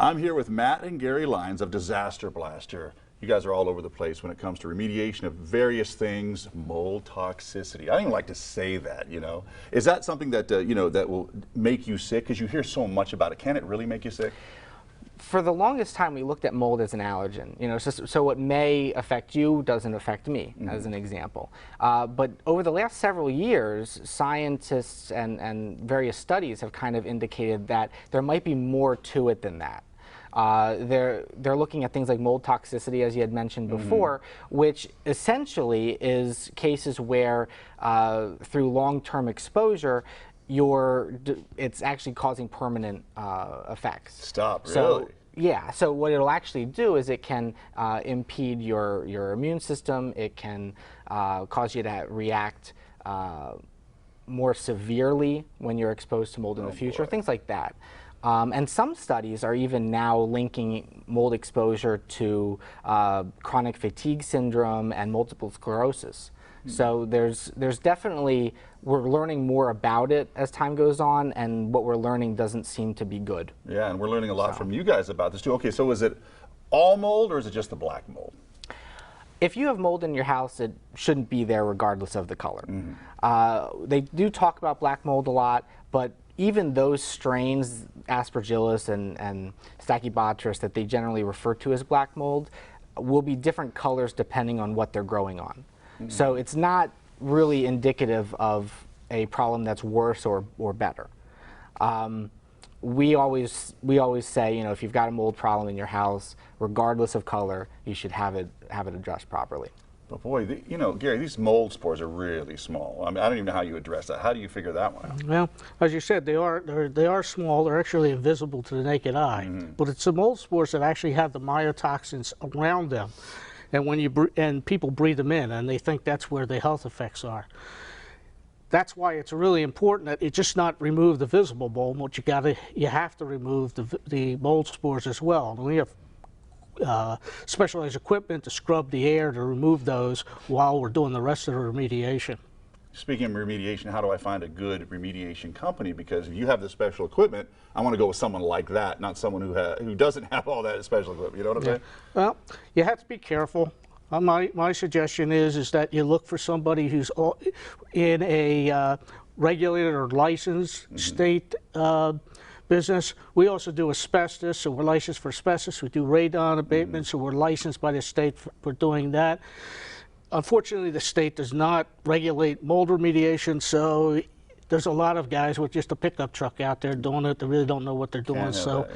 I'm here with Matt and Gary Lyons of Disaster Blaster. You guys are all over the place when it comes to remediation of various things, mold toxicity. I don't even like to say that, you know. Is that something that, you know, that will make you sick? Because you hear so much about it. Can it really make you sick? For the longest time, we looked at mold as an allergen. You know, so what may affect you doesn't affect me, as an example. But over the last several years, scientists and various studies have kind of indicated that there might be more to it than that. They're looking at things like mold toxicity, as you had mentioned before, which essentially is cases where through long-term exposure, it's actually causing permanent effects. Stop, really? So, yeah, so what it'll actually do is it can impede your immune system. It can cause you to react more severely when you're exposed to mold in the future, things like that. And some studies are even now linking mold exposure to chronic fatigue syndrome and multiple sclerosis. So there's definitely, we're learning more about it as time goes on, and what we're learning doesn't seem to be good. Yeah, and we're learning a lot from you guys about this too. Okay, so is it all mold or is it just the black mold? If you have mold in your house, it shouldn't be there regardless of the color. They do talk about black mold a lot, but even those strains, Aspergillus and Stachybotrys, that they generally refer to as black mold, will be different colors depending on what they're growing on. So it's not really indicative of a problem that's worse or better. We always say, you know, if you've got a mold problem in your house, regardless of color, you should have it addressed properly. But boy, you know, Gary, these mold spores are really small. I mean, I don't even know how you address that. How do you figure that one out? Well, as you said, they are small. They're actually invisible to the naked eye. But it's the mold spores that actually have the mycotoxins around them, and when people breathe them in, and they think that's where the health effects are. That's why it's really important that it just not remove the visible mold, but you have to remove the mold spores as well. And we have specialized equipment to scrub the air to remove those while we're doing the rest of the remediation. Speaking of remediation, how do I find a good remediation company? Because if you have the special equipment, I want to go with someone like that, not someone who doesn't have all that special equipment. You know what I'm saying? Well, you have to be careful. My suggestion is that you look for somebody who's in a regulated or licensed state business. We also do asbestos, so we're licensed for asbestos. We do radon abatement, so we're licensed by the state for doing that. Unfortunately, the state does not regulate mold remediation, so there's a lot of guys with just a pickup truck out there doing it. They really don't know what they're doing. So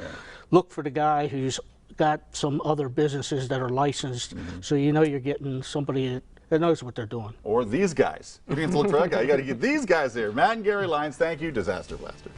look for the guy who's got some other businesses that are licensed, so you know you're getting somebody that knows what they're doing. Or these guys. You can look for that guy. You got to get these guys there. Matt and Gary Lyons, thank you. Disaster Blaster.